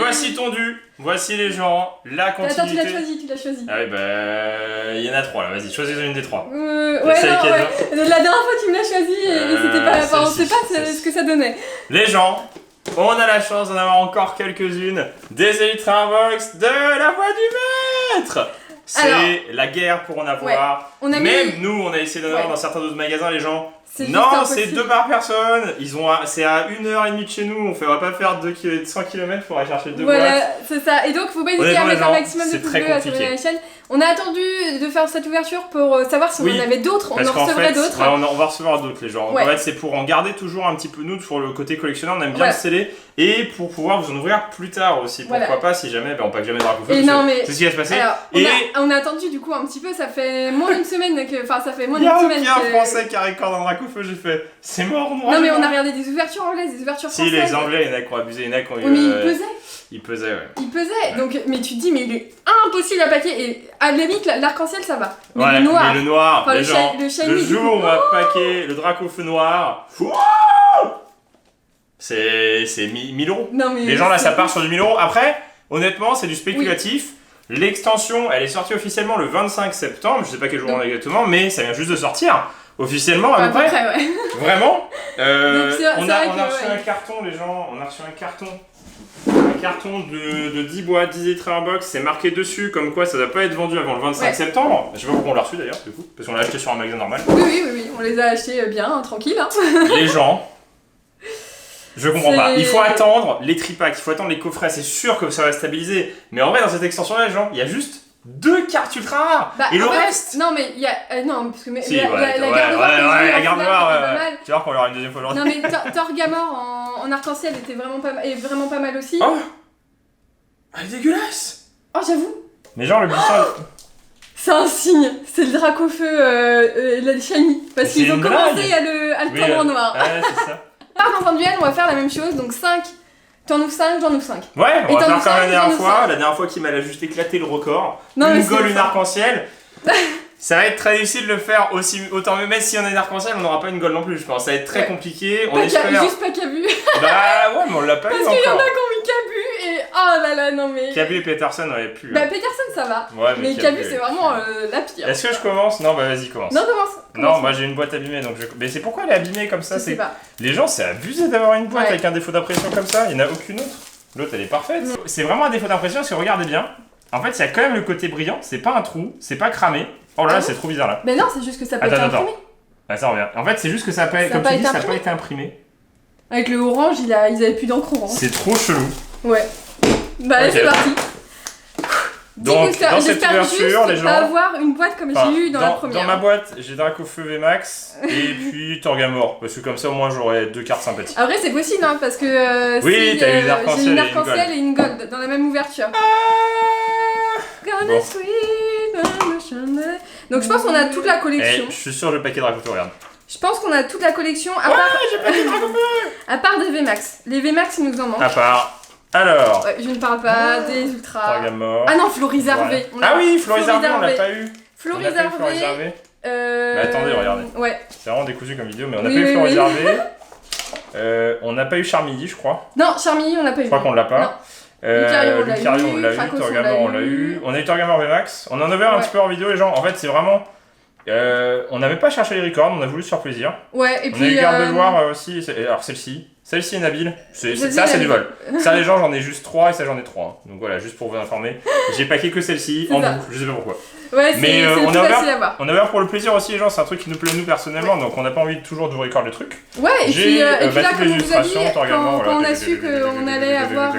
voici ton dû. Voici les gens. La continuité. Attends, tu l'as choisi. Ah oui, bah. Il y en a 3 là. Vas-y, choisis une des 3. Ouais, non, ouais. La dernière fois, tu me l'as choisi et c'était pas. Enfin, on sait pas ce que ça donnait. Les gens, on a la chance d'en avoir encore quelques-unes. Des Elytra Box de la voix du maître. C'est la guerre pour en avoir. Ouais, même nous, on a essayé d'en avoir dans certains autres magasins, les gens. Non, c'est 2 par personne. C'est à 1h30 de chez nous. On va pas faire 100 km pour aller chercher 2 boîtes. Voilà, c'est ça. Et donc, faut pas hésiter à mettre un maximum de pouces bleus à surveiller la chaîne. On a attendu de faire cette ouverture pour savoir si on en avait d'autres. On en recevrait d'autres. On va recevoir d'autres, les gens. En fait, c'est pour en garder toujours un petit peu. Nous, pour le côté collectionneur, on aime bien le sceller. Et pour pouvoir vous en ouvrir plus tard aussi. Pourquoi pas, si jamais, on pack jamais de Dracofeu. C'est ce qui va se passer. Alors, on a attendu du coup un petit peu. Ça fait moins d'une semaine que. Enfin, ça fait moins d'une semaine. Il y a un Français qui a récordé un Dracofeu, j'ai fait. C'est mort, moi. Non, mais on a regardé des ouvertures anglaises, des ouvertures françaises. Si, les Anglais, il y en a qui ont abusé, il y en a qui ont eu. Mais il pesait. Il pesait, ouais. Il pesait, donc, mais tu te dis, mais il est impossible à paquer. Et à la limite, l'arc-en-ciel, ça va. Mais le noir. Mais le noir, enfin, les gens, le jour où on va paquer le Dracofeu noir. C'est 1000 €. Non, mais les gens, là, ça part sur du 1000 €. Après, honnêtement, c'est du spéculatif. Oui. L'extension, elle est sortie officiellement le 25 septembre. Je sais pas quel jour on est exactement, mais ça vient juste de sortir. Officiellement, à peu près. Ouais. Vraiment. Donc, on a reçu un carton, les gens. On a reçu un carton. Un carton de 10 boîtes, 10 Elytra Box. C'est marqué dessus comme quoi ça doit pas être vendu avant le 25 septembre. Je sais pas pourquoi on l'a reçu d'ailleurs, du coup. Parce qu'on l'a acheté sur un magasin normal. Oui. On les a achetés bien, tranquille. Hein. Les gens. Je comprends pas. Il faut attendre les tripacks, il faut attendre les coffrets. C'est sûr que ça va stabiliser. Mais en vrai, dans cette extension-là, les gens, il y a juste 2 cartes ultra rares. Et le reste. Non, mais il y a. Non, parce que si, la garde noire, tu vois qu'on l'aura une deuxième fois aujourd'hui. Non, mais Torgamor en arc-en-ciel était vraiment pas mal aussi. Oh, elle est dégueulasse. Oh, j'avoue. Mais genre, le buisson. C'est un signe, c'est le Dracofeu, la shiny. Parce qu'ils ont commencé à le prendre en noir. Ouais, c'est ça. Dans un duel, on va faire la même chose, donc 5. T'en ouvres 5, j'en ouvre 5. Ouais, on va faire comme la dernière fois. La dernière fois qui m'a juste éclaté le record. Une gaule, une arc-en-ciel. Ça va être très difficile de le faire autant, même si on a une arc-en-ciel, on n'aura pas une gaule non plus, je pense. Ça va être très compliqué. Juste pas Cabu. Bah ouais, mais on l'a pas eu encore. Parce qu'il y en a qui ont mis Cabu et oh là là, non mais. Cabu et Peterson aurait pu. Bah Peterson ça va. Ouais, mais Cabu c'est vraiment la pire. Est-ce que je commence? Non, bah vas-y, commence. Non, commence. Non, moi j'ai une boîte abîmée donc je. Mais c'est pourquoi elle est abîmée comme ça? Je sais pas. Les gens, c'est abusé d'avoir une boîte avec un défaut d'impression comme ça, il n'y en a aucune autre. L'autre elle est parfaite. C'est vraiment un défaut d'impression parce que regardez bien. En fait, il y a quand même le côté brillant, c'est pas un trou, c'est pas cramé. Oh là là, c'est trop bizarre là. Mais non, c'est juste que ça peut être imprimé. Ah, ça revient. En fait, c'est juste que ça a pas, comme tu dis, ça n'a pas été imprimé. Avec le orange, ils avaient plus d'encre orange. C'est trop chelou. Ouais. Bah, c'est parti. Donc, dans cette ouverture, les gens. Pas avoir une boîte comme j'ai eu dans la première. Dans ma boîte, j'ai Dracofeu VMAX et puis Torgamor. Parce que comme ça, au moins, j'aurai 2 cartes sympathiques. Après, c'est possible, hein, parce que. Oui, t'as eu j'ai une arc-en-ciel et une gold dans la même ouverture. Bon. Donc, je pense qu'on a toute la collection. Je suis sûr, je vais paquer Dracofeu, regarde. Je pense qu'on a toute la collection. J'ai paqué Dracofeu. À part des VMAX. Les VMAX, il nous en manque. À part. Alors. Je ne parle pas des ultras. Torgamor. Ah non, Florizarvé. Ah oui, Florizarvé, on l'a pas eu. Florizarvé. Mais attendez, regardez. Ouais. C'est vraiment décousu comme vidéo, mais on n'a pas eu Florizarvé. On n'a pas eu Charmilly, je crois. Non, Charmilly, on l'a pas eu. Je crois qu'on l'a pas. Lucario, on l'a eu. Torgamor, on l'a eu. On a eu Torgamor VMAX. On en avait un petit peu en vidéo, les gens. En fait, c'est vraiment. On n'avait pas cherché les records, on a voulu se faire plaisir. Ouais, et on puis. On a eu garde de voir aussi. Alors, celle-ci est Nabil. Ça, c'est du vol. Ça, les gens, j'en ai juste 3 et ça, j'en ai 3. Hein. Donc voilà, juste pour vous informer. J'ai paqué que celle-ci en boucle, je sais pas pourquoi. Ouais, c'est on a facile à voir. On a ouvert pour le plaisir aussi, les gens. C'est un truc qui nous plaît, nous, personnellement. Donc on n'a pas envie toujours de vous record les trucs. Ouais, et puis là, comme on vous a dit, quand on a su qu'on allait avoir.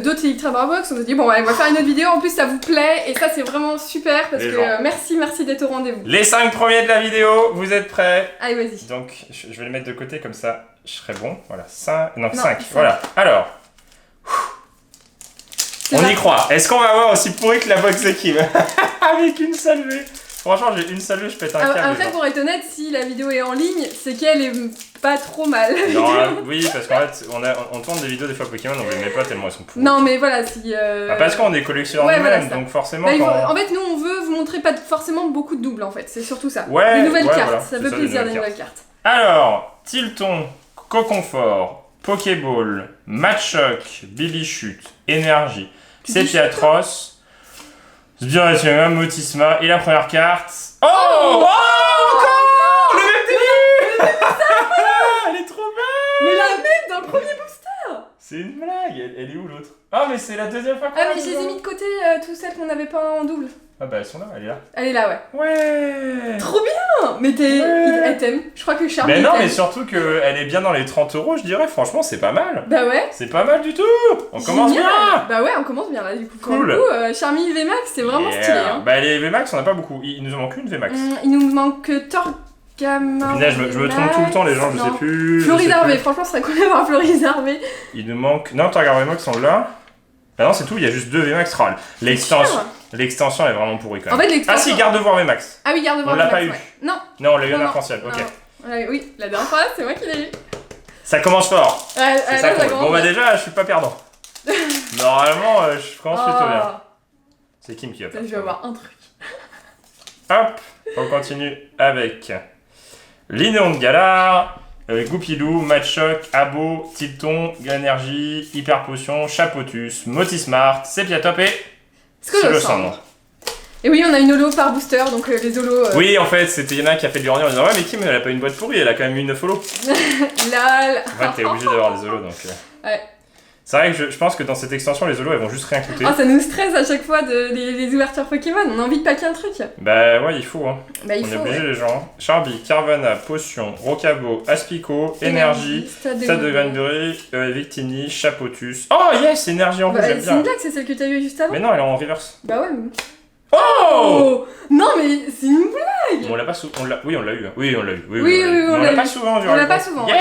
D'autres Elytra Box, on s'est dit bon ouais, on va faire une autre vidéo, en plus ça vous plaît et ça c'est vraiment super parce que merci d'être au rendez-vous. Les 5 premiers de la vidéo, vous êtes prêts? Allez vas-y. Donc je vais les mettre de côté comme ça, je serai bon, voilà, 5, voilà, alors. On y croit, est-ce qu'on va avoir aussi pourri que la box équipe? Avec une salvée. Franchement j'ai une salvée, je pète un câble. Après pour être honnête, si la vidéo est en ligne, c'est qu'elle est pas trop mal. Non, oui, parce qu'en fait, on tourne des vidéos des fois Pokémon, on les met pas tellement elles sont pourries. Non, mais voilà, si. Parce qu'on est collectionneurs nous-mêmes, donc forcément. En fait, nous on veut vous montrer pas forcément beaucoup de doubles en fait, c'est surtout ça. Ouais, les nouvelles cartes, voilà, ça fait plaisir des nouvelles cartes. Alors, Tilton, Coconfort, Pokéball, Matchok, Bibichute, Énergie, Sepiatros, Sbiratium, Motisma et la première carte. Oh, encore le même début. Elle est trop belle. Mais la même dans le premier booster. C'est une blague. Elle est où l'autre? Ah mais c'est la deuxième fois qu'on Ah mais je les ai mis de côté, toutes celles qu'on n'avait pas en double. Ah bah elles sont là, elle est là. Elle est là, ouais. Ouais. Trop bien. Mais elle t'aime. Je crois que Charlie Mais non, t'aime. mais surtout qu'elle est bien dans les 30 €, je dirais. Franchement, c'est pas mal. Bah ouais. C'est pas mal du tout. On commence Génial. bien. Bah ouais, on commence bien là du coup. Cool. Du coup, Charmille VMAX, c'est vraiment stylé. Hein. Bah les VMAX, on a pas beaucoup. Il nous en manque une VMAX. Il nous manque Torgamor. Punaise, je me trompe tout le temps, les gens, je sais plus. Florizarvé, franchement, ça serait cool d'avoir Florizarvé. Il nous manque. Non, Torgamor VMAX, on l'a. Bah non, c'est tout, il y a juste 2 VMAX Roll. L'extension est vraiment pourrie quand même. En fait, ah si, Gardevoir VMAX. Ah oui, Gardevoir On l'a pas eu. Ouais. Non. Non, on l'a eu en arc-en-ciel, ok. Oui, la dernière fois, c'est moi qui l'ai eu. Ça commence fort. C'est ça cool. Bon bah déjà, je suis pas perdant. Normalement, je commence plutôt bien. C'est Kim qui va faire. Je vais avoir un truc. Hop, on continue avec Linéon de Galar, Goupilou, Matchok, Abo, Tilton, Énergie, Hyper Potion, Chapotus, Motismart, Sepiatop et Scolossandre. Et oui, on a une holo par booster, donc les holos. Oui, en fait, c'était Yana qui a fait de l'ornier en disant ouais, mais Kim, elle a pas une boîte pourrie, elle a quand même eu 9 holos. Lol. En fait, t'es obligé d'avoir des holos donc. Ouais. C'est vrai que je pense que dans cette extension, les holos elles vont juste rien coûter. Oh, ça nous stresse à chaque fois les ouvertures Pokémon, on a envie de packer un truc. Bah ouais, il faut hein. Bah, on est obligé les gens. Charby, Carvana, Potion, Rocabo, Aspico, Énergie, Stade de Granbury, Victini, Chapotus. Oh yes, Énergie en rouge, j'aime bien. C'est une blague, c'est celle que t'as eu juste avant. Mais non, elle est en reverse. Bah ouais. Oh non mais c'est une blague. On l'a pas souvent. Oui, on l'a eu. Oui, on l'a eu. Oui, on l'a pas souvent. On l'a pas souvent. Yeah.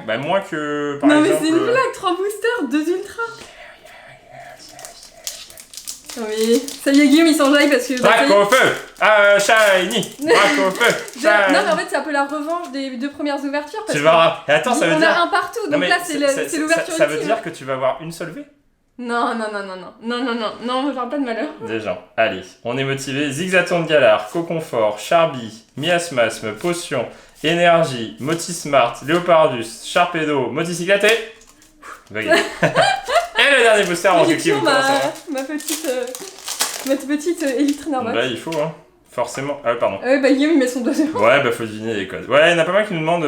Bah moins que par exemple. Non mais c'est une blague, 3 boosters, 2 ultras. Oui, ça y est Guillaume il s'enjaille parce que... Dracofeu. Shiny. Dracofeu. Non mais en fait c'est un peu la revanche des 2 premières ouvertures. Tu verras. Et attends, ça veut dire... On a un partout, donc là c'est l'ouverture. Ça veut dire que tu vas avoir une seule V? Non, on me parle pas de malheur. Déjà, allez, on est motivé. Zigzaton de Galar, Coconfort, Charby, Miasmasme, Potion, Énergie, Motismart, Léopardus, Sharpedo, Moticyclate et... Et le dernier booster avant que Kim commence. Ma petite Elite Trainer. Bah il faut hein. Forcément. Ah pardon. Bah Guillaume il met son doigt. Ouais bah faut deviner les codes. Ouais, il y en a pas mal qui nous demandent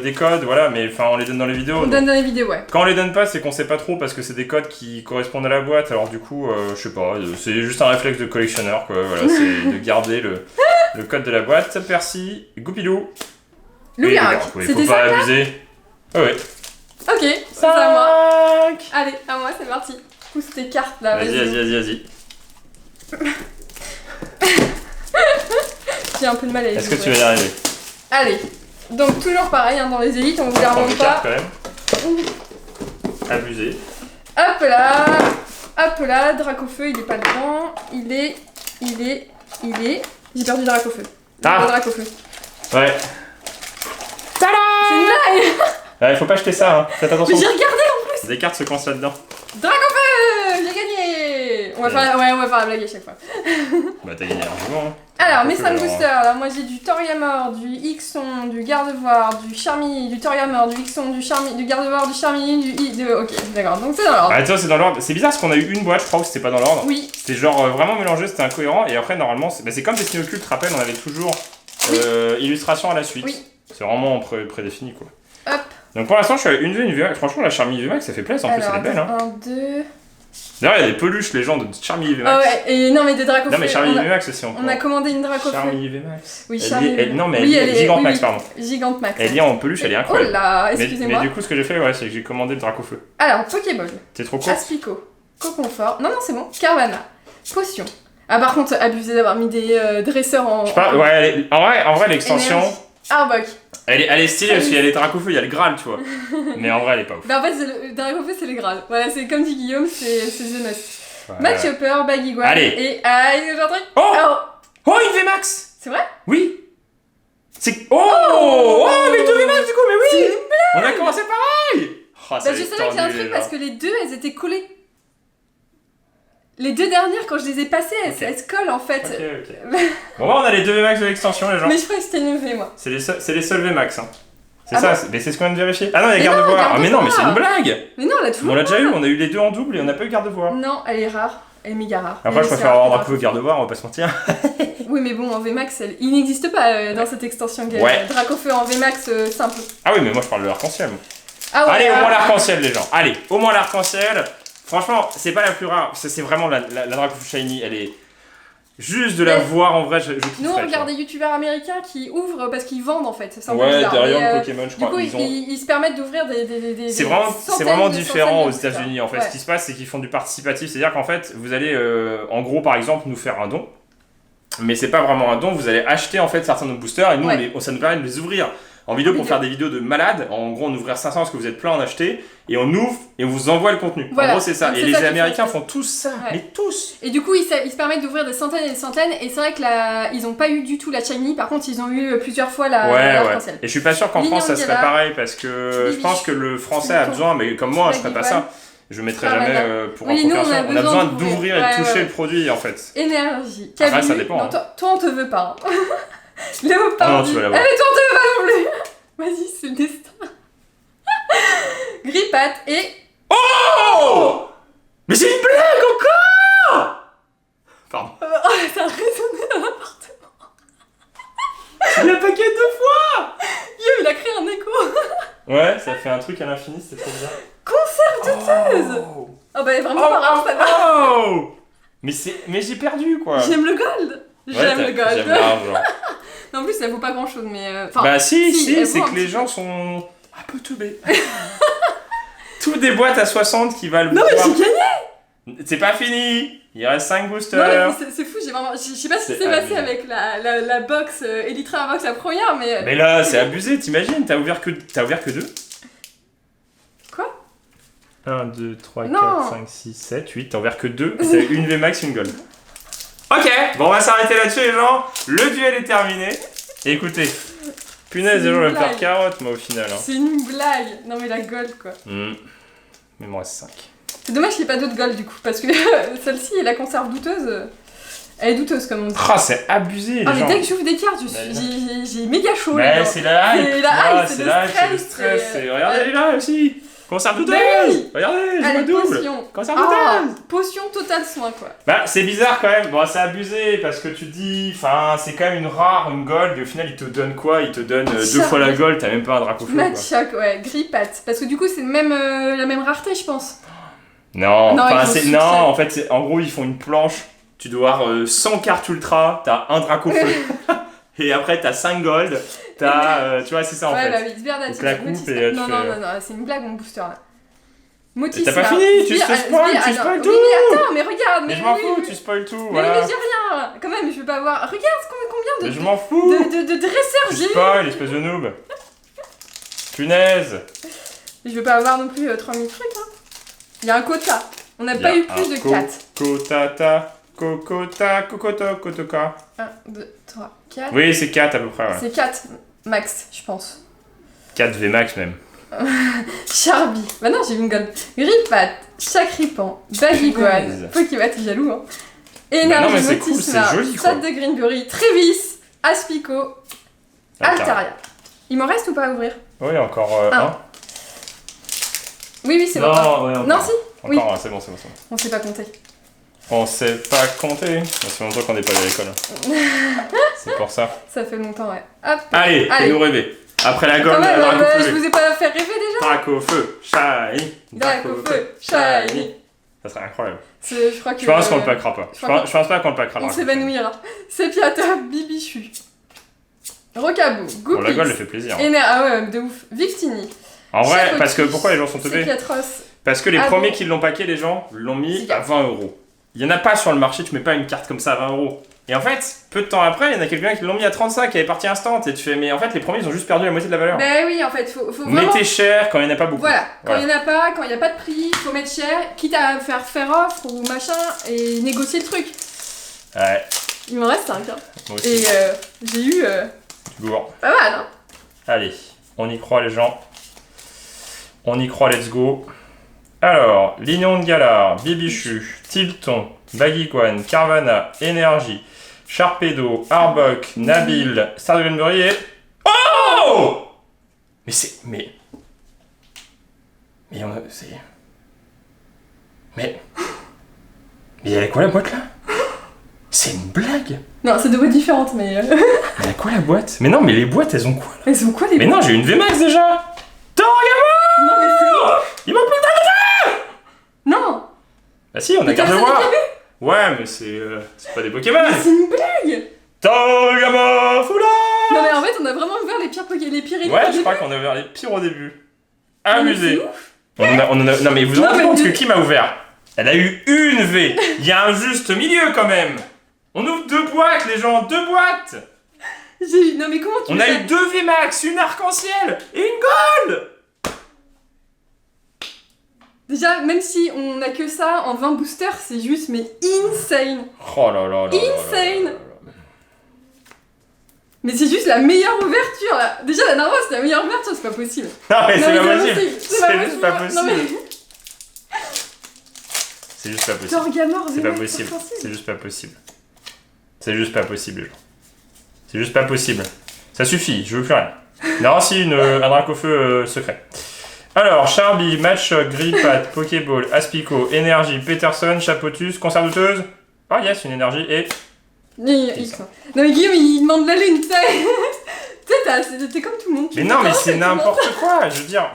des codes, voilà, mais enfin on les donne dans les vidéos. On donne dans les vidéos, ouais. Quand on les donne pas, c'est qu'on sait pas trop parce que c'est des codes qui correspondent à la boîte, alors du coup, je sais pas, c'est juste un réflexe de collectionneur quoi, voilà, c'est de garder le code de la boîte. Percy, Goupilou. Loup-Garou. Faut pas abuser. Ah ouais. Ok, c'est à moi. Allez, à moi, c'est parti. Pousse tes cartes là, vas-y. J'ai un peu de mal à les Est-ce que tu vas y arriver? Allez, donc toujours pareil, hein, dans les élites, on vous les remonte pas. Quand même. Abusé. Hop là, Dracofeu, il est pas dedans. Il est. J'ai perdu Dracofeu. Dracofeu. Ouais. Tada! C'est une blague! Ouais, faut pas jeter ça, hein. Faites attention. Mais j'ai regardé en plus! Des cartes se coincent là-dedans. Dracofeu! J'ai gagné! On va faire la blague à chaque fois. Bah t'as gagné largement. Hein. Alors, mes 5 boosters, là, moi j'ai du Torgamor, du Ixon, du Gardevoir, du Charmy, du Torgamor, du Ixon, du Charmy, du Gardevoir, du Charmy, Ok, d'accord, donc c'est dans l'ordre. Ah, toi, c'est dans l'ordre. C'est bizarre parce qu'on a eu une boîte, je crois, où c'était pas dans l'ordre. Oui. C'était genre vraiment mélangé, c'était incohérent. Et après, normalement, c'est comme Destin Occulte, tu te rappelles, on avait toujours illustration à la suite. Oui. C'est vraiment prédéfini, quoi. Hop. Donc pour l'instant, je suis à une V, une VMAX. Franchement, la Charmy VMAX, ça fait plaisir, en plus, elle est belle. Hein. 1, 2. D'ailleurs, il y a des peluches, les gens de Charmy VMAX. Ah ouais, et non, mais des Dracofeu. Non, mais Charmy VMAX aussi, on a commandé une Dracofeu. Charmy VMAX. Oui, Charmy. Non, mais elle est Gigante Max, pardon. Gigante Max. Elle est en peluche, elle est incroyable. Oh là, excusez-moi. Mais du coup, ce que j'ai fait, c'est que j'ai commandé le Dracofeu. Alors, Pokéball. T'es trop court. Aspico. Coconfort. Non, c'est bon. Carvana. Potion. Ah, par contre, abusé d'avoir mis des dresseurs en. Ouais, en vrai, l'extension. Arbok. Elle est stylée parce qu'il y a les Dracofeu, il y a le Graal, tu vois. Mais en vrai, elle est pas ouf. Bah en fait, le Dracofeu, c'est le Graal. Voilà, c'est comme dit Guillaume, c'est The Must. Match Chopper, Bagiguan. Allez. Et. Allez, j'ai un truc. Oh, une VMAX. C'est vrai? Oui. C'est. Oh, mais deux VMAX du coup, mais oui. C'est une blague. On a commencé pareil. Bah, je savais qu'il y a un truc parce que les deux, elles étaient collées. Les 2 dernières, quand je les ai passées, elles se collent en fait. Ok. Bon, bah, on a les 2 VMAX de l'extension, les gens. Mais je crois que c'était une V, moi. C'est les seuls VMAX. Hein. C'est ça, mais c'est ce qu'on vient de vérifier. Ah non, il y a garde-voix. Ah mais non, mais c'est une blague. Mais non, on l'a toujours. On l'a déjà eu, on a eu les deux en double et on n'a pas eu garde-voix. Non, elle est rare. Elle est méga rare. Après, je préfère avoir Draco garde-voix, on va pas se mentir. Oui, mais bon, en VMAX, il n'existe pas dans cette extension game. Ouais. Dracofeu en VMAX simple. Ah oui, mais moi je parle de l'arc-en-ciel. Ah ouais, allez, au moins l'arc-en-ciel, les gens. Allez, au moins l'arc-en-ciel. Franchement, c'est pas la plus rare. C'est vraiment la Dracofeu Shiny. Elle est juste de la voir en vrai. Je nous, on regarde des youtubeurs américains qui ouvrent parce qu'ils vendent en fait. Ouais, derrière Pokémon, je crois. Du coup, ils se permettent d'ouvrir des c'est vraiment différent aux États-Unis en fait. Ce qui se passe, c'est qu'ils font du participatif. C'est-à-dire qu'en fait, vous allez, en gros, par exemple, nous faire un don. Mais c'est pas vraiment un don, vous allez acheter en fait certains de nos boosters et nous, ça nous permet de les ouvrir en vidéo pour faire des vidéos de malades. En gros, on ouvre 500 parce que vous êtes plein à en acheter et on ouvre et on vous envoie le contenu. Voilà. En gros, c'est ça. Et les Américains font tous ça, mais tous. Et du coup, ils se permettent d'ouvrir des centaines et des centaines. Et c'est vrai que ils ont pas eu du tout la Shiny. Par contre, ils ont eu plusieurs fois la arc-en-ciel. Et je suis pas sûr qu'en France ça serait pareil parce que je pense que le français a besoin, mais comme moi, je ferais pas ça. Je mettrai jamais pour incompréhension. On a besoin d'ouvrir et de toucher le produit en fait. Énergie. Après, ça dépend. Non, toi, on te veut pas. Léopard. Non, tu vas l'avoir. Eh, mais toi, on te veut pas non plus. Vas-y, c'est le destin. Grippat et. Oh! Mais c'est une blague encore! Pardon. Oh, ça a résonné dans l'appartement. Tu l'as paquet 2 fois! Yo, il a créé un écho. Ouais, ça fait un truc à l'infini, c'était trop bien. Conserve douteuse! Oh bah vraiment pas rare, ça va. Oh! Mais j'ai perdu quoi! J'aime le gold! J'aime le gold! J'aime l'argent. En plus, ça vaut pas grand chose, mais. Bah si, c'est que les gens sont un peu teubés. Tout des boîtes à 60 qui valent. Non, mais j'ai gagné! C'est pas fini! Il reste 5 boosters! Non, mais c'est fou, je sais pas ce qui s'est passé avec la box Elytra box la première, mais. Mais là, c'est abusé, t'imagines? T'as ouvert que 2? Quoi? 1, 2, 3, 4, 5, 6, 7, 8. T'as ouvert que 2. T'as une VMAX, une Gold. Ok, bon, on va s'arrêter là-dessus, les gens. Le duel est terminé. Et écoutez, punaise, les gens, je vais me faire carotte, moi, au final. Hein. C'est une blague. Non, mais la Gold, quoi. Mais il m'en reste 5. C'est dommage qu'il n'y ait pas d'autres Gold, du coup, parce que celle-ci, la conserve douteuse. Elle est douteuse, comme on dit. Ah, c'est abusé, les gens. Mais dès que j'ouvre des cartes, j'ai méga chaud. Mais c'est la hype. C'est le stress. Regardez, elle est là aussi. Conserve douteuse. Regardez, je me double. Conserve douteuse. Potion total soin, quoi. Bah, c'est bizarre quand même. Bon, c'est abusé parce que tu te dis, enfin, c'est quand même une rare, une Gold. Et au final, il te donne quoi? Il te donne 2 fois la Gold. T'as même pas un Dracofeu. Matchak, ouais. Grippat. Parce que du coup, c'est la même rareté, je pense. Non, en fait, en gros, ils font une planche. Tu dois avoir 100 cartes ultra, t'as un Dracofeu. Et après, t'as 5 gold, t'as. Tu vois, c'est ça en fait. Ouais, bah oui, Sberdatis. La coupe et non, c'est une blague mon booster là. T'as pas fini, tu spoil tout! Oui, mais attends, mais regarde! Mais je m'en fous, tu spoil tout, voilà. Mais j'ai rien! Quand même, je veux pas avoir. Regarde combien de. Mais je m'en fous! De dresseurs j'ai eu! Tu spoil, espèce de noob! Punaise! Je veux pas avoir non plus 3000 trucs, hein. Il y a un quota. On n'a pas eu plus de 4. Cocotoka. 1, 2, 3, 4. Oui, c'est 4 à peu près, ouais. C'est 4 max, je pense. 4 VMAX même. Charby. Bah non, j'ai une gold. Grippat, Chakripan, Bagigoine, Pokébat, t'es jaloux, hein. Énergie, Motisma, Stade de Greenberry, Trévis, Aspico, Altaria. Il m'en reste ou pas à ouvrir? Oui, encore 1. Oui, c'est bon. Non, si. Encore, c'est bon. On sait pas compter. On sait pas compter. Ça fait longtemps qu'on n'est pas à l'école. C'est pour ça. Ça fait longtemps, ouais. Hop. Allez, fais-nous rêver. Après la gomme, je vous ai pas fait rêver déjà. Dracofeu, shiny. Dracofeu, shiny. Ça serait incroyable. Je pense qu'on le packera pas. Je pense pas qu'on le packera. On s'évanouira. Sepiata, Bibichu. Rocabo, Goupix. Bon, la gomme, elle fait plaisir. Ah ouais, de ouf. Victini. En vrai, parce que pourquoi les gens sont teubés? Sepiatros. Parce que les premiers qui l'ont packé, les gens, l'ont mis à 20 €. Il y en a pas sur le marché, tu mets pas une carte comme ça à 20 €. Et en fait, peu de temps après, il y en a quelqu'un qui l'ont mis à 35, qui est parti instant. Et tu fais, mais en fait, les premiers, ils ont juste perdu la moitié de la valeur. Bah oui, en fait, faut vraiment. Mettez cher quand il n'y en a pas beaucoup. Voilà, quand il n'y en a pas, quand il n'y a pas de prix, faut mettre cher, quitte à faire offre ou machin et négocier le truc. Ouais. Il m'en reste 5. Hein. Moi aussi. Et j'ai eu. Du goût. Pas mal, hein. Allez, on y croit, les gens. On y croit, let's go. Alors, Lignon de Galar, Bibichu, Tilton, Bagiquan, Carvana, Énergie, Sharpedo, Arbok, Nabil, Stade de Greenberry et... Oh! Mais c'est... Mais on a... C'est... Mais elle a quoi la boîte là? C'est une blague? Non, c'est deux boîtes différentes, mais... Mais elle a quoi la boîte? Mais non, mais les boîtes, elles ont quoi là? Elles ont quoi les boîtes? Mais non, j'ai une VMAX déjà! Toriyama! Non, mais c'est... Il manque plus que ça! Non! Bah si, on a Gardevoir! Ouais, mais c'est pas des Pokémon! Mais c'est une blague! Toriyama Fula! Non, mais en fait, on a vraiment ouvert les pires Pokémon, les pires élites. Ouais, je crois qu'on a ouvert les pires au début. Amusé! Non, Non, mais vous vous rendez compte que qui m'a ouvert? Elle a eu une V! Il y a un juste milieu quand même! On ouvre 2 boîtes, les gens, 2 boîtes! Non, mais comment tu On a eu 2 VMAX, une arc-en-ciel et une gold! Déjà, même si on a que ça en 20 boosters, c'est juste, mais insane! Oh là là là! Insane! Mais c'est juste la meilleure ouverture là! Déjà, la dernière fois, c'était la meilleure ouverture, c'est pas possible! Non, mais c'est pas possible! C'est juste pas possible! Non, mais... C'est juste pas possible! Torgamor, C'est pas possible! C'est juste pas possible! C'est juste pas possible, les gens! C'est juste pas possible! Ça suffit, je veux plus rien! Non, si, un Dracofeu secret! Alors, Charby, Matchok, Grippat, Pokéball, Aspico, Énergie, Peterson, Chapotus, Conserve-douteuse. Ah yes, une énergie et... X. Non mais Guillaume, il demande la lune, tu sais, t'es comme tout le monde. Mais non, mais c'est n'importe quoi, je veux dire...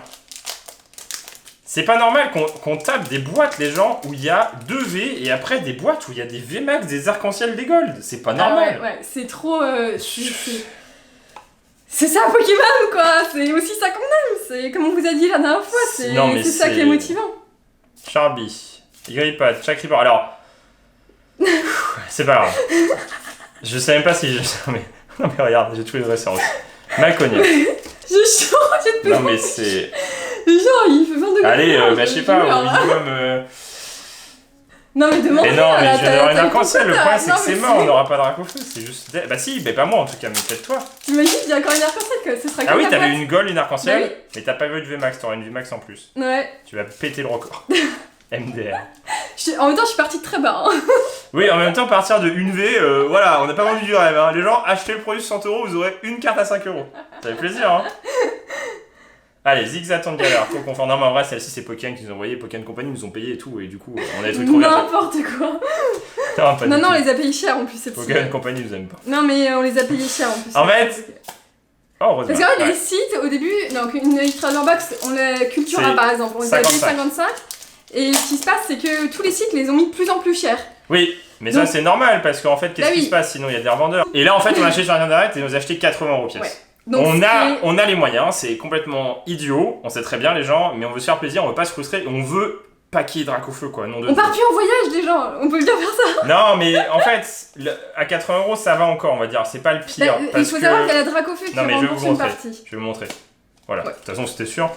C'est pas normal qu'on tape des boîtes, les gens, où il y a 2 V, et après des boîtes où il y a des VMAX, des arcs-en-ciel, des gold. C'est pas normal. Ouais, c'est trop... C'est ça Pokémon quoi, c'est aussi ça qu'on aime, c'est comme on vous a dit la dernière fois, c'est ça qui est motivant. Charby, Grippat, Chacripant, alors... c'est pas grave. Je sais même pas si je... Non mais regarde, j'ai tous les dresseurs aussi. Malcognac. J'ai chaud, j'ai de Non mais c'est... Genre il fait 22 Allez, bah je sais pas, au minimum... Non mais demande. Mais non, mais je vais avoir une arc-en-ciel, le problème c'est que c'est mort, on n'aura pas de Dracofeu, c'est juste... Bah si, mais pas moi en tout cas, mais peut-être toi. T'imagines, il y a encore une arc-en-ciel, que ce sera Ah oui, t'avais une gold, une arc-en-ciel, bah oui. mais t'as pas eu de VMAX, t'auras une VMAX en plus. Ouais. Tu vas péter le record. MDR. En même temps, je suis partie de très bas. Hein. Oui, en même temps, partir de 1V, voilà, on n'a pas vendu du rêve. Hein. Les gens, achetez le produit 100 €, vous aurez une carte à 5 €. Ça fait plaisir, hein. Allez, Zigzaton Galère, trop confort. Non, mais en vrai, celle-ci, c'est Pokémon qui nous ont envoyé. Pokémon Company nous ont payé et tout, et du coup, on a des trucs trop bien. N'importe quoi. Non, on les a payés cher en plus, c'est Pokémon Company nous aime pas. Non, mais on les a payés cher en plus. En fait. Oh, heureusement. Parce qu'en fait, les sites, au début, donc une Trader Box, on la Cultura par exemple, on les a payés 55. Et ce qui se passe, c'est que tous les sites les ont mis de plus en plus cher. Oui, mais donc, ça c'est normal parce qu'en fait, qu'est-ce qui se passe sinon il y a des revendeurs. Et là en fait, on a acheté sur Internet et on nous a acheté 80 € pièce. Ouais. Donc, on a les moyens, c'est complètement idiot, on sait très bien les gens, mais on veut se faire plaisir, on veut pas se frustrer, on veut pas qu'il y ait Dracofeu quoi. On part plus en voyage les gens, on peut bien faire ça. Non mais en fait, à 80 € ça va encore on va dire, c'est pas le pire. Il faut savoir qu'il y a la Dracofeu qui rembourse une partie. Je vais vous montrer. Voilà, de toute façon c'était sûr.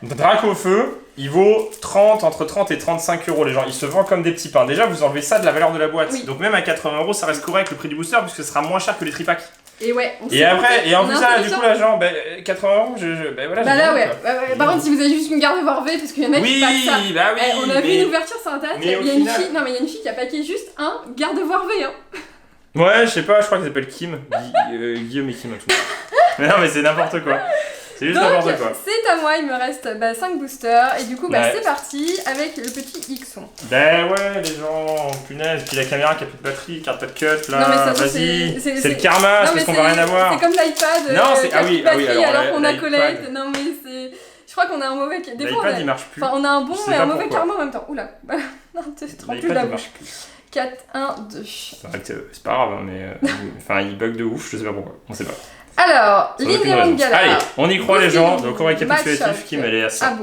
Dracofeu, il vaut entre 30 et 35 € les gens, il se vend comme des petits pains. Déjà vous enlevez ça de la valeur de la boîte, oui. Donc même à 80 € ça reste correct le prix du booster puisque ce sera moins cher que les tripacks. Et ouais, et après, et en plus ça, du coup là genre, 80 €, voilà. Bah là ouais, par contre si vous avez juste une Gardevoir V, parce qu'il y en a qui passent ça. Bah oui, on a vu une ouverture sur internet, il y a une fille, non mais il y a une fille qui a paqué juste un Gardevoir V hein. Ouais, je sais pas, je crois qu'il s'appelle Kim, Guillaume et Kim en tout. Mais non mais c'est n'importe quoi. C'est juste n'importe quoi. C'est à moi, il me reste 5 boosters et du coup c'est parti avec le petit Xon. Ben ouais les gens, punaise, puis la caméra qui a plus de batterie, qui a pas de cut là, vas-y, c'est le karma, c'est parce qu'on va rien avoir. C'est comme l'iPad, non, c'est... Ah oui, alors qu'on a Colette, non mais c'est... Je crois qu'on a un mauvais... L'iPad il marche plus. Enfin on a un bon et un mauvais karma en même temps. Oula, non tu te rends plus de la bouche. 4, 1, 2. C'est pas grave, mais... Enfin il bug de ouf, je sais pas pourquoi, on sait pas. Alors, Linéon Galère. Allez, on y croit les gens, donc au récapitulatif, Kim elle est à ça.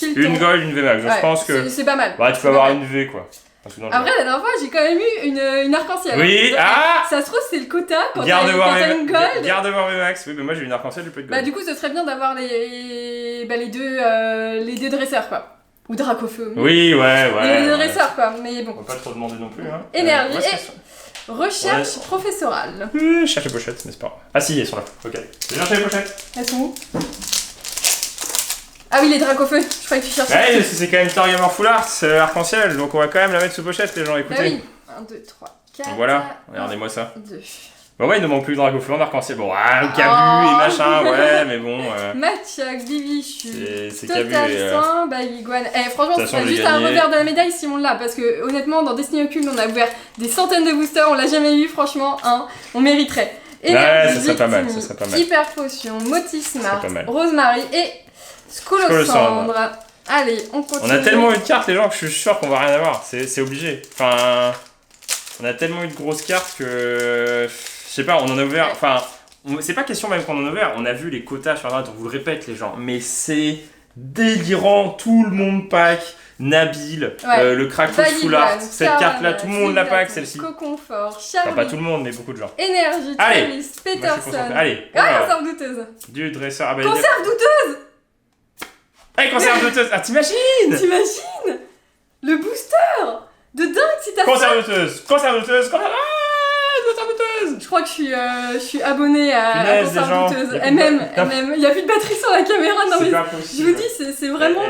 Une gold, une VMAX, je pense que... C'est pas mal. Bah tu peux avoir une V quoi. Après la dernière fois j'ai quand même eu une arc-en-ciel. Oui, ça se trouve c'est le quota quand t'as une gold. Garde-voir VMAX, oui mais moi j'ai une arc-en-ciel, j'ai pas de gold. Bah du coup ce serait bien d'avoir les deux dresseurs quoi. Ou Dracofeu. Oui, ouais. Les deux dresseurs quoi, mais bon. On va pas trop demander non plus hein. Énergie et recherche professorale. Je cherche les pochettes, n'est-ce pas? Ah si, elles sont là, ok. Je cherche les pochettes. Elles sont où? Ah oui, les Dracofeu, je croyais que tu cherchais. Ouais, c'est quand même Toriyama Full Art, arc-en-ciel, donc on va quand même la mettre sous pochette, les gens, écoutez. Bah oui, 1, 2, 3, 4. Donc voilà, regardez-moi ça. 2. Bah ouais, il ne manque plus de Dracofeu en arc-en-ciel. Bon, Cabu et machin, ouais, mais bon. Matchak, Bibichu, c'est Total Saint, Baguiguane. Franchement, c'est juste un revers de la médaille si on l'a, parce que honnêtement, dans Destiny Occulte, on a ouvert des centaines de boosters, on l'a jamais eu, franchement, on mériterait. Ouais, ça serait pas mal, Hyper Potion, Motismart, Rosemary et Scolosandre. Allez, on continue. On a tellement eu de cartes, les gens, que je suis sûr qu'on va rien avoir. C'est obligé. Enfin, on a tellement eu de grosses cartes que... Je sais pas, on en a ouvert... Enfin, c'est pas question même qu'on en a ouvert. On a vu les quotas sur Internet, on vous le répète, les gens. Mais c'est délirant. Tout le monde pack. Nabil, le Krakow Full Art. Cette carte-là, tout le monde la pack, celle-ci. Coconfort, Charlie. Enfin, pas tout le monde, mais beaucoup de gens. Énergie, Travis, Peterson. Allez. Conserve douteuse. Du dresseur. Conserve douteuse. Allez, conserve douteuse. Ah, t'imagines? Le booster de dingue si t'as conserve douteuse. Je crois que je suis abonné à Conserve douteuse. MM. Il n'y a plus de batterie sur la caméra. Non, mais je vous dis, c'est vraiment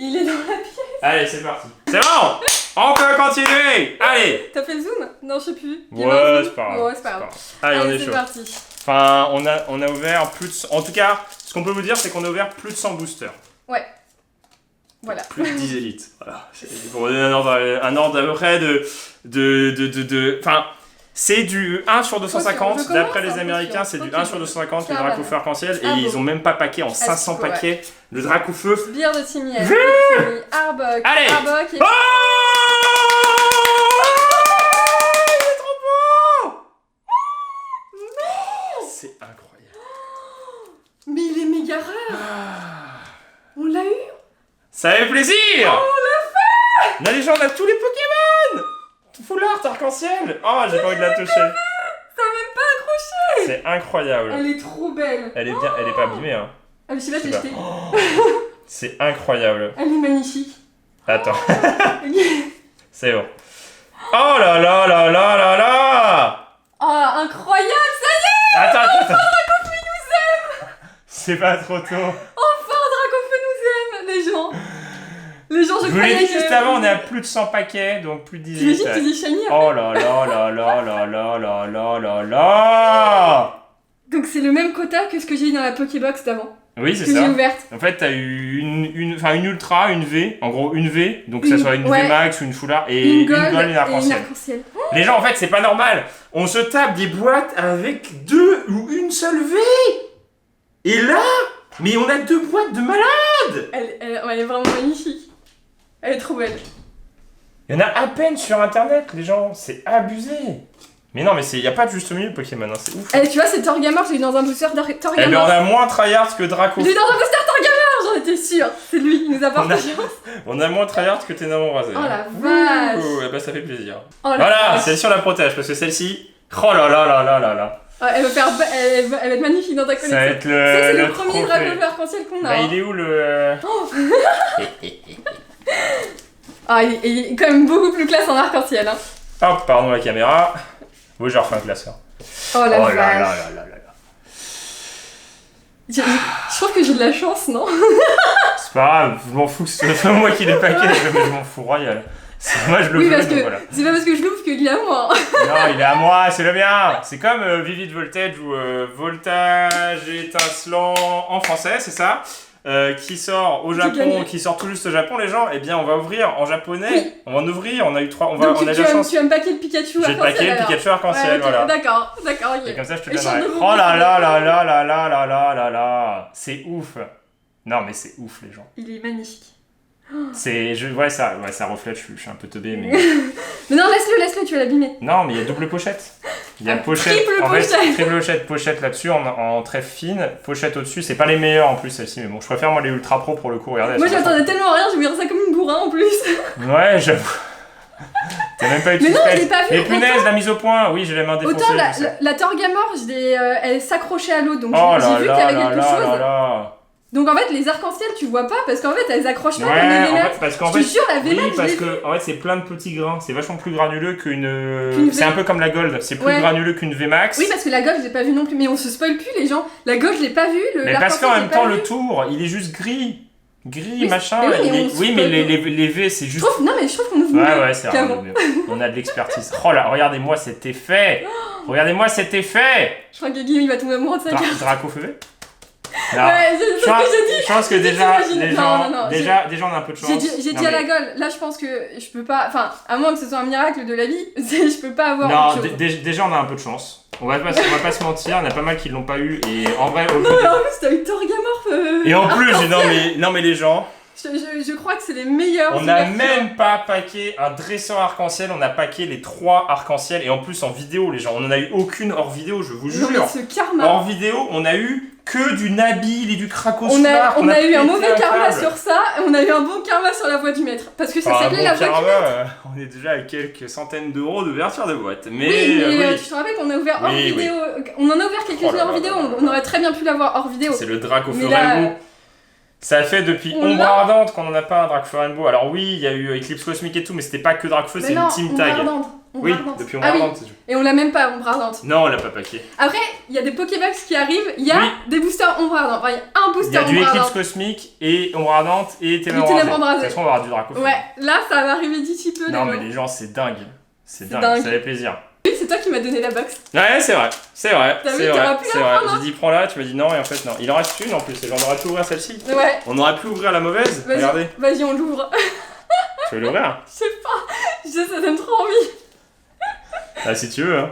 il est dans la pièce. Allez, c'est parti. C'est bon. On peut continuer. Allez. T'as fait le zoom? Non, je sais plus. Ouais, c'est pas grave. Allez, on est chaud. C'est parti. Enfin, on a ouvert plus de... En tout cas, ce qu'on peut vous dire, c'est qu'on a ouvert plus de 100 boosters. Ouais. Voilà. Plus de 10 élites. Voilà. Pour vous donner un ordre à peu près de... Enfin, c'est du 1 sur 250. D'après les Américains, c'est du 1 sur 250 le Dracofeu arc-en-ciel. Et ils ont même pas paqué en 500 paquets le Dracofeu. Sbire de Timmy, Arbok. Allez. Arbok et... il est trop beau. C'est incroyable. Mais il est méga rare. On l'a eu. Ça fait plaisir. On l'a fait. Là, les gens, on a tous les Pokémon. Full art arc-en-ciel. Oh, j'ai pas envie de la toucher. Ça n'a même pas accroché. C'est incroyable. Elle est trop belle. Elle est bien, elle est pas abîmée, hein. Ah, mais je sais pas, j'ai jeté. C'est incroyable. Elle est magnifique. Attends. C'est bon. Oh là là là là là là. Oh, incroyable, ça y est. Attends. Dracofeu nous aime. C'est pas trop tôt. Enfin, Dracofeu nous aime, les gens. Je vous l'ai dit juste avant, on est à plus de 100 paquets, donc plus de 10 élites. T'imagines, tu dis shiny après. Oh là là là là là là là là là là. Donc c'est le même quota que ce que j'ai eu dans la Pokébox d'avant. Oui, c'est ça. Que j'ai ouverte. En fait, t'as eu une ultra, une V, en gros une V, donc que ça soit une V max ou une full art, et une gold et une arc-en-ciel. Les gens, en fait, c'est pas normal. On se tape des boîtes avec 2 ou une seule V. Et là, mais on a 2 boîtes de malade. Elle est vraiment magnifique. Elle est trop belle. Il y en a à peine sur internet, les gens, c'est abusé. Mais non, mais il n'y a pas de juste milieu Pokémon, hein, c'est ouf. Tu vois, c'est Torgamor, j'ai eu dans un booster Torgamor. Eh bien, on a moins tryhard que Draco. J'ai eu dans un booster Torgamor, j'en étais sûre. C'est lui, il nous apporte la chance. On a moins tryhard que Ténamon rasé. Oh la vache. Eh ben, ça fait plaisir. Oh, voilà, celle-ci on la protège, parce que celle-ci, oh là là là là là là. Elle va être magnifique dans ta collection. Ça va être c'est le premier Dracofeu arc-en-ciel qu'on a. Bah, il est où le... Ah, il est quand même beaucoup plus classe en arc-en-ciel. Hein. Hop, pardon la caméra. Oui, je refais un classeur. Oh la vache. Là là là là là. Je trouve que j'ai de la chance, non? C'est pas grave, je m'en fous, c'est moi qui l'ai paqué, mais je m'en fous royal. Moi je le veux, donc voilà. C'est pas parce que je l'ouvre qu'il est à moi. Non, il est à moi, c'est le mien. C'est comme Vivid Voltage ou Voltage étincelant en français, c'est ça, qui sort au Japon, qui sort tout juste au Japon, les gens. Eh bien, on va ouvrir en japonais. Oui. On va en ouvrir, on a eu 3, on a la chance. Tu as paqué le Pikachu arc-en-ciel. J'ai paqué le Pikachu arc-en-ciel, voilà. D'accord, ok. Et comme ça, je te donnerai. Oh là là là là là là là là là là. C'est ouf. Non, mais c'est ouf, les gens. Il est magnifique. Ça reflète, je suis un peu teubé, mais... mais non, laisse-le, tu vas l'abîmer. Non, mais il y a double pochette. Il y a pochette, triple pochette là-dessus en très fine, pochette au-dessus, c'est pas les meilleurs en plus celle-ci, mais bon, je préfère moi les ultra pro pour le coup, regardez. Moi j'attendais tellement rien, je voulais ça comme une bourrin en plus. Ouais, j'avoue. T'as même pas eu de mais non, je l'ai pas vu. Les punaises, la mise au point, oui, j'ai les mains défoncées. Autant la Torgamor, elle s'accrochait à l'eau, donc j'ai vu qu'il y avait quelque chose. Donc en fait les arcs-en-ciel tu vois pas parce qu'en fait elles accrochent pas comme les Vémax. Parce qu'en fait, je te jure la Vémax, oui, parce que en fait c'est plein de petits grains, c'est vachement plus granuleux qu'une c'est un peu comme la Gold, c'est plus granuleux qu'une Vmax. Oui parce que la Gold je l'ai pas vu non plus, mais on se spoil plus les gens. La Gold je l'ai pas vu, mais parce qu'en même temps le tour, il est juste gris. Machin, oui mais les V c'est juste... Non mais je trouve qu'on ouvre mieux. Ouais, c'est vrai, on a de l'expertise. Oh là, regardez-moi cet effet. Regardez-moi cet effet. Je crois que Guillaume il va tomber amoureux de sa carte. Dracofeu. Ouais, c'est ce que j'ai dit. Je pense que déjà, les gens, déjà on a un peu de chance. J'ai dit à la gueule, là je pense que je peux pas, enfin, à moins que ce soit un miracle de la vie, je peux pas avoir. Non, déjà on a un peu de chance. On va pas se mentir, il y en a pas mal qui l'ont pas eu et en vrai. Non, mais en plus t'as eu Torgamorph. Et en plus, non mais les gens. Je crois que c'est les meilleurs. On n'a même pas packé un dresseur arc-en-ciel, on a packé les 3 arc-en-ciel et en plus en vidéo, les gens. On en a eu aucune hors vidéo, je vous jure. Non, mais ce karma. Hors vidéo, on a eu que du Nabil et du Krakos. On a eu un mauvais karma sur ça, et on a eu un bon karma sur la voie du maître. Parce que ça s'appelait la voie du maître. On est déjà à quelques centaines d'euros d'ouverture de boîte. Mais tu te rappelles qu'on a ouvert hors vidéo. On en a ouvert quelques-unes hors vidéo, on aurait très bien pu l'avoir hors vidéo. C'est le Dracofeu Rainbow. Ça fait depuis Ombre Ardente qu'on n'en a pas un Dracofeu Rainbow. Alors oui, il y a eu Eclipse Cosmique et tout, mais c'était pas que Dracofeu, c'est une team tag. Oui, depuis Ombre Ardente. Et on l'a même pas, Ombre Ardente. Non, on l'a pas packé. Après, il y a des Pokébox qui arrivent, il y a des boosters Ombre Ardente. Enfin, il y a un booster Ombre Ardente. Il y a du Eclipse Cosmique et Ombre Ardente et Ténèbres Embrasées. Ça se trouve, on va avoir du Dracofeu. Ouais, là, ça va arriver d'ici peu. Non, mais les gens, c'est dingue. C'est dingue, ça fait plaisir. Oui, c'est toi qui m'as donné la box. Ouais, c'est vrai. C'est vrai. J'ai dit prends-la, tu m'as dit non, et en fait, non. Il en reste une en plus, et on aurait pu ouvrir celle-ci. Ouais. On aurait pu ouvrir la mauvaise. Regardez. Vas-y, on l'ouvre. Tu veux l'ouvrir? Je sais pas. Ça donne trop envie. Ah, si tu veux, hein.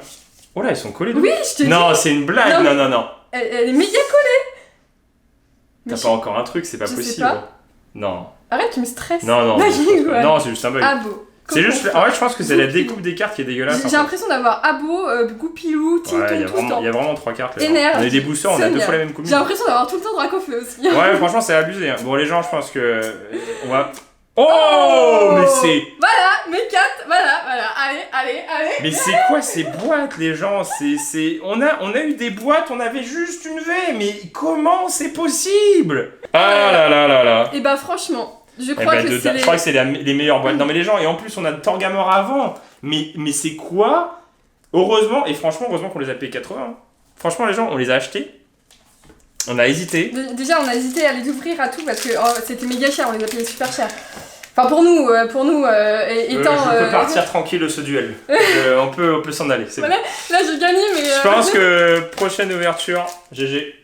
Oh là, ils sont collés. Oui, je te dis. Non, c'est une blague. Non. Elle est méga collée. T'as pas encore un truc, c'est pas possible. Sais pas. Non. Arrête, tu me stresses. Non. Non, c'est juste un bug. Abo. C'est juste, en fait, je pense que c'est la découpe des cartes qui est dégueulasse. J'ai l'impression d'avoir Abo, Goupilou, Tinton, il y a vraiment 3 cartes. Énergie. On a des boosters, on a 2 fois la même combine. J'ai l'impression d'avoir tout le temps Dracofeu aussi. Ouais, franchement, c'est abusé. Bon, les gens, je pense que. On va. Oh, mais c'est. Voilà, mes 4, voilà. Allez. Mais c'est quoi ces boîtes, les gens? On a eu des boîtes, on avait juste une V, mais comment c'est possible? Ah là. Et bah, franchement. Je crois que c'est les meilleures boîtes. Non mais les gens, et en plus on a Torgamor avant. Mais c'est quoi? Heureusement qu'on les a payés 80. Franchement les gens, on les a achetés. On a hésité. Déjà on a hésité à les ouvrir à tout parce que c'était méga cher, on les a payés super cher. Enfin pour nous étant... je peux partir tranquille de ce duel. on peut s'en aller. Voilà, là j'ai gagné mais... Je pense que prochaine ouverture, GG.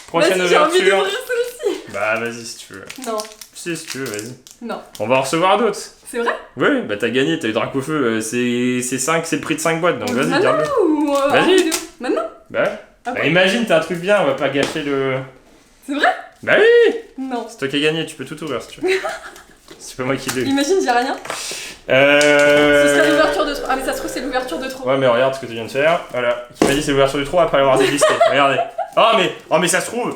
Prochaine ouverture. J'ai envie d'ouvrir celui-ci. Bah vas-y si tu veux. Non. Si tu veux, vas-y. Non. On va en recevoir d'autres. C'est vrai? Oui, bah t'as gagné, t'as eu Dracofeu, c'est le prix de 5 boîtes, donc vas-y, garde-le. Vas-y. Maintenant? Bah imagine, t'as un truc bien, on va pas gâcher le... C'est vrai? Bah oui! Non. C'est toi qui as gagné, tu peux tout ouvrir si tu veux. C'est pas moi qui l'ai eu. Imagine, j'ai rien. Ce serait l'ouverture de trop. Ah mais ça se trouve c'est l'ouverture de trop. Ouais mais regarde ce que tu viens de faire, voilà. Qui m'a dit c'est l'ouverture du trop après l'avoir délisté, regardez. Oh mais ça se trouve,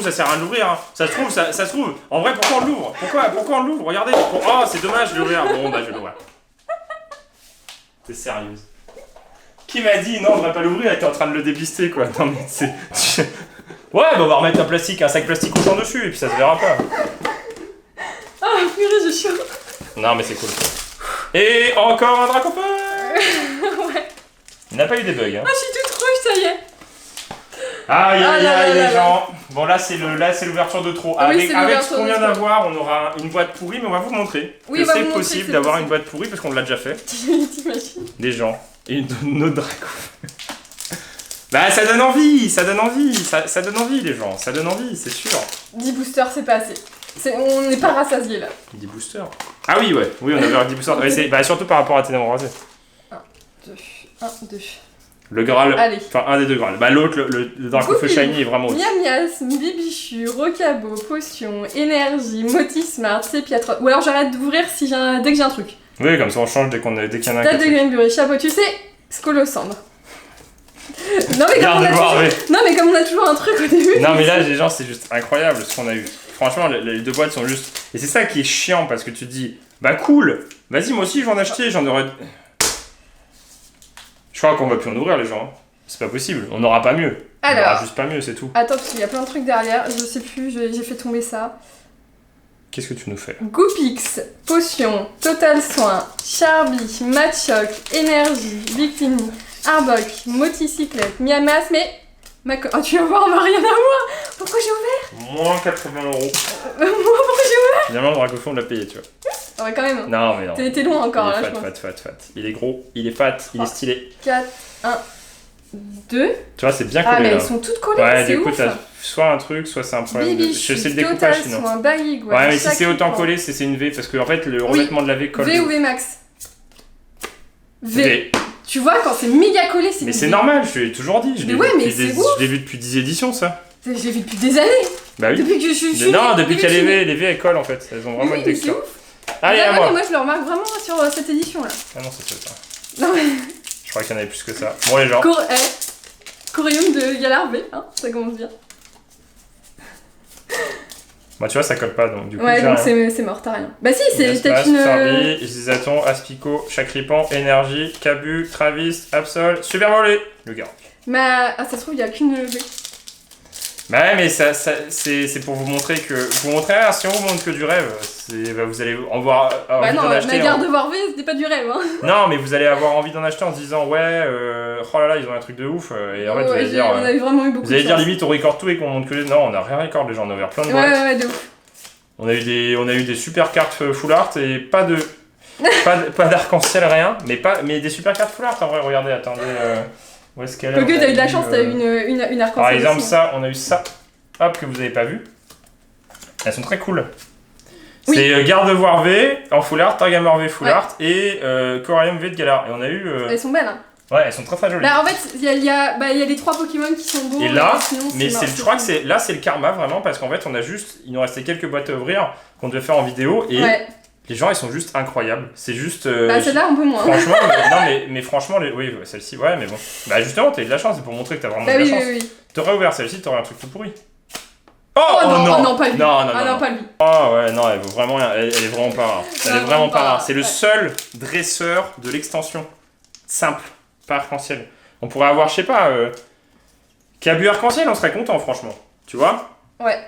ça sert à rien de l'ouvrir hein. Ça se trouve, en vrai pourquoi on l'ouvre? Pourquoi on l'ouvre? Regardez, oh c'est dommage de l'ouvrir, bon bah je vais l'ouvrir. T'es sérieuse? Qui m'a dit non on va pas l'ouvrir, elle était en train de le dépister quoi, non mais c'est... Ouais bah on va remettre un sac plastique au champ dessus et puis ça se verra pas. Ah purée j'ai chaud. Non mais c'est cool. Et encore un Dracofeu. Ouais. Il n'a pas eu des bugs hein. Ah je suis toute rouge ça y est. Aïe les gens. Bon là c'est l'ouverture de trop. Avec ce qu'on vient d'avoir, on aura une boîte pourrie, mais on va vous montrer que c'est possible d'avoir une boîte pourrie parce qu'on l'a déjà fait. T'imagines? Des gens. Et notre Dracofeu. Bah ça donne envie, ça donne envie les gens, ça donne envie, c'est sûr. 10 boosters c'est pas assez. On n'est pas rassasiés là. 10 boosters. Ah oui on avait 10 boosters. Ouais, surtout par rapport à Ténèbres Embrasées. 1, 2. Le Graal, allez. Enfin un des deux Graals. Bah l'autre, le Dracofeu Shiny est vraiment au-dessus. Miamias, Bibichu, Rocabo, Potion, Énergie, Motismart, Sépiatre. Ou alors j'arrête d'ouvrir dès que j'ai un truc. Oui comme ça on change dès qu'il y en a un. Date de Greenbury, Chapeau, tu sais, Scolosandre. Non mais comme on a toujours un truc au début. Non mais là les gens c'est juste incroyable ce qu'on a eu. Franchement les 2 boîtes sont juste... Et c'est ça qui est chiant parce que tu te dis bah cool, vas-y moi aussi je vais en acheter, j'en aurais... Je crois qu'on va plus en ouvrir les gens. C'est pas possible, on n'aura pas mieux. Alors, on aura juste pas mieux, c'est tout. Attends parce qu'il y a plein de trucs derrière, je sais plus, j'ai fait tomber ça. Qu'est-ce que tu nous fais? Goopix, Potion, Total Soin, Charby, Machoc, Énergie, Victini, Arbok, Moticyclette, Miamas, mais... tu vas voir, on va rien avoir. Pourquoi j'ai ouvert? Moins 80 €. Moi, pourquoi j'ai ouvert? Finalement, le Dracofeu, on l'a payé, tu vois. Ouais, quand même. Non, mais non. T'es loin encore, là, je pense. Fat. Il est gros, il est fat, il est stylé. 4, 1, 2. Tu vois, c'est bien collé. Ah, mais là. elles sont toutes collées, ouais, c'est du coup, ouf. t'as soit un truc, soit c'est un problème. Bibiche, Je sais le découpage sinon. sont un baggy, ouais, mais si c'est autant collé, c'est une V parce que en fait, le revêtement de la V colle. V ou V max V. Tu vois, quand c'est méga collé, c'est. Mais c'est normal, je l'ai toujours dit. Je l'ai vu depuis 10 éditions, ça. Je l'ai vu depuis des années. Bah oui. Depuis que je suis. Non, depuis qu'il y a les V, elles collent en fait. Elles ont vraiment une texture. Allez, à moi. Mais moi, je le remarque vraiment sur cette édition là. Ah non, c'est ça. Non, mais. Je crois qu'il y en avait plus que ça. Bon, les gens. Corium de Galar V, hein, ça commence bien. Bah, tu vois, ça colle pas donc du coup. Ouais, donc c'est mort, t'as rien. Bah, si, c'est peut-être une. Farby, Zizaton, Aspico, Chakripan, Énergie, Cabu, Travis, Absol, Super Volé, le gars. Ah, ça se trouve, il y a qu'une V. Bah ouais, mais c'est pour vous montrer que... si on vous montre que du rêve, vous allez en voir envie d'en acheter. Ma garde de voir V, c'était pas du rêve, hein. Non, mais vous allez avoir envie d'en acheter en se disant, ouais, oh là là, ils ont un truc de ouf. Et en fait, vous allez dire... on a vraiment eu beaucoup vous allez dire limite, on record tout et qu'on montre que... Non, on a rien record, les gens, on a ouvert plein de boîtes. Ouais, de ouf. On a eu des super cartes full art et pas d'arc-en-ciel, rien, mais des super cartes full art, en vrai, regardez, attendez... Où est-ce qu'elle est? Ok, t'as eu de la chance, t'as eu une arc-en-ciel. Par exemple, aussi. ça, on a eu ça, hop, que vous avez pas vu. Elles sont très cool. Oui. C'est Gardevoir V en full art, Targamore V full art et Coralium V de Galar. Et on a eu. Elles sont belles, hein. Ouais, elles sont très très jolies. Bah, en fait, il y a les 3 Pokémon qui sont beaux. Et là, sinon, je crois que c'est le karma vraiment parce qu'en fait, il nous restait quelques boîtes à ouvrir qu'on devait faire en vidéo et. Ouais. Les gens, ils sont juste incroyables. C'est juste. Bah, celle-là, un peu moins. Franchement, mais franchement, oui, celle-ci, ouais, mais bon. Bah, justement, t'as eu de la chance, c'est pour montrer que t'as vraiment de la chance. Oui. T'aurais ouvert celle-ci, t'aurais un truc tout pourri. Oh non, pas lui. Non, pas lui. Oh ouais, non, elle est vraiment pas rare. Elle est vraiment pas rare. C'est le seul dresseur de l'extension. Simple, pas arc-en-ciel. On pourrait avoir, je sais pas, Cabu arc-en-ciel, on serait content, franchement. Tu vois? Ouais.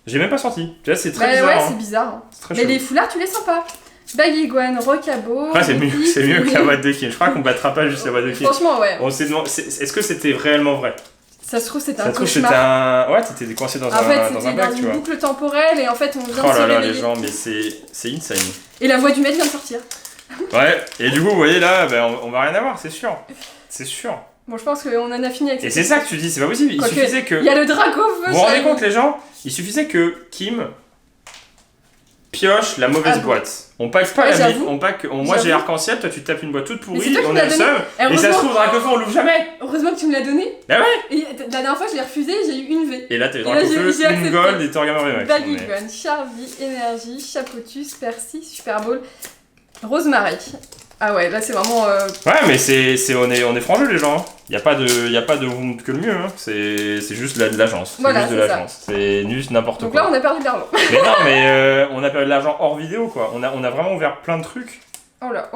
J'ai même pas senti. Tu vois, c'est très bizarre. Ouais, c'est bizarre. Hein. C'est très mais chelou. Les foulards, tu les sens pas. Bagiguan, Rocabo. Ouais, c'est mieux que la boîte de Kim. Je crois qu'on battra pas juste la boîte de Kim. Franchement, ouais. On s'est demandé, est-ce que c'était réellement vrai? Ça se trouve, c'était un cauchemar. Ouais, t'étais coincé dans un bac, tu vois. c'était dans une boucle temporelle et en fait, on vient de se réveiller. Oh là là, les gens, mais c'est insane. Et la voix du maître vient de sortir. Ouais, et du coup, vous voyez là, on va rien avoir, c'est sûr. C'est sûr. Bon, je pense qu'on en a fini avec ça. Et c'est ça que tu dis, c'est pas possible. Il suffisait que. Il y a le Dracofeu. Vous vous rendez compte, les gens? Il suffisait que Kim pioche la mauvaise boîte. On pack pas la vie. Moi j'ai arc-en-ciel, toi tu tapes une boîte toute pourrie, on a le seum. Et ça se trouve, Dracofeu on l'ouvre jamais. Heureusement que tu me l'as donné. Bah ouais. Et la dernière fois je l'ai refusé, j'ai eu une V. Et là t'as eu Dracofeu, une gold et Targamore V max. Bagiguan, Charvie, Énergie, Chapotus, Percy, Super Bowl, Rosemary. Ah ouais, là c'est vraiment. Ouais, mais on est francs les gens. Il y a pas de que le mieux. Hein. C'est juste de l'agence. Voilà, c'est juste de l'agence. C'est juste n'importe quoi. Donc là on a perdu de l'argent. Mais non, mais on a perdu de l'argent hors vidéo quoi. On a vraiment ouvert plein de trucs. Oh là.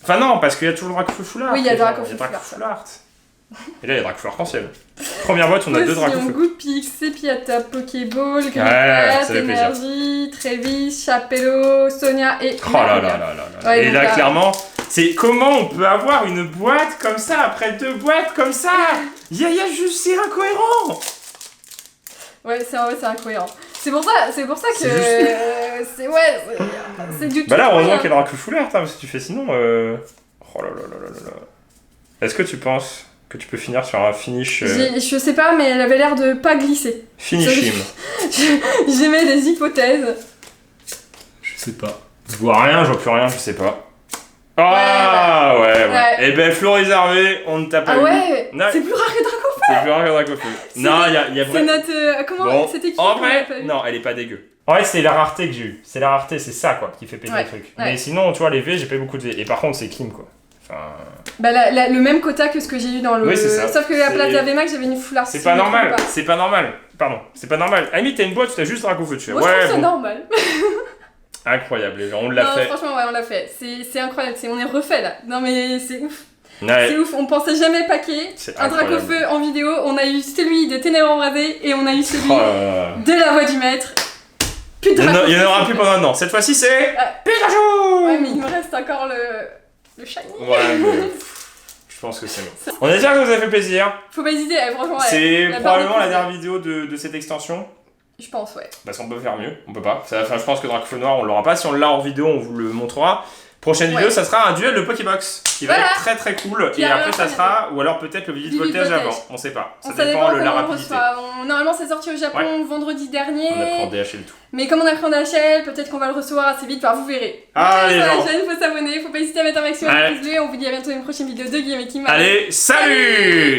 Enfin non, parce qu'il y a toujours Dracofeu full art. Oui, il y a Dracofeu full art. Et là il y a Dracofeu arc-en-ciel. Première boîte, on a 2 Dracofeu. Goupix, Sepiata, Pokéball, Grippette, Énergie, Trévis, Chapello, Sonia et. Oh là là. Et là clairement. C'est comment on peut avoir une boîte comme ça après 2 boîtes comme ça? Il y a juste, c'est incohérent. Ouais, c'est incohérent. C'est pour ça que c'est du tout. Bah là heureusement qu'il y a Dracofeu full art parce que tu fais sinon. Oh là là. Est-ce que tu penses que tu peux finir sur un finish? Je sais pas, mais elle avait l'air de pas glisser. Finish him. J'émets des hypothèses. Je sais pas. Je vois rien, je vois plus rien, je sais pas. Ah ouais. Et ben Floris Hervé, on ne t'a pas eu. Ah ouais. C'est plus rare que Dracofeu. C'est plus rare que Dracofeu. Non, il y a c'est notre comment c'était qui? En vrai, non, elle est pas dégueu. En vrai, c'est la rareté que j'ai eu. C'est la rareté, c'est ça quoi qui fait péter le truc. Mais sinon, tu vois, les V, j'ai pas eu beaucoup de V. Et par contre, c'est Kim quoi. Enfin... Bah le même quota que ce que j'ai eu dans le. Oui, c'est ça. Sauf que à la place d'Ave Max, j'avais une foulard. C'est pas normal. C'est pas normal. Pardon. C'est pas normal. Amy, t'as une boîte, tu as juste Dracofeu dessus. Moi, je trouve ça normal. Incroyable, les gens, on l'a fait. Franchement, ouais, on l'a fait. C'est incroyable, on est refait là. Non, mais c'est ouf. Ouais. C'est ouf, on pensait jamais paquer un Dracofeu en vidéo. On a eu celui de Ténèbres embrasées et on a eu celui de la voix du maître. Plus de Dracofeu. Il y en aura plus pendant un an. Cette fois-ci, c'est Pikachu. Ouais, mais il me reste encore le shiny. Ouais, mais je pense que c'est bon. On espère que ça vous a fait plaisir. Faut pas hésiter, franchement. C'est probablement la dernière vidéo de cette extension. Je pense, ouais. Parce qu'on peut faire mieux, on peut pas. Enfin, je pense que Dracofeu Noir, on l'aura pas. Si on l'a en vidéo, on vous le montrera. Prochaine vidéo, ça sera un duel de Pokébox qui va être très très cool. Et après, ça sera, ou alors peut-être le Vivid Voltage avant, on sait pas. Ça dépend de la rapidité. Normalement, c'est sorti au Japon vendredi dernier. On apprend DHL tout. Mais comme on apprend DHL, peut-être qu'on va le recevoir assez vite, vous verrez. Ah, les gens. Il faut s'abonner, faut pas hésiter à mettre un maximum de pouces bleus. On vous dit à bientôt dans une prochaine vidéo de Guillaume et Kim. Allez, salut!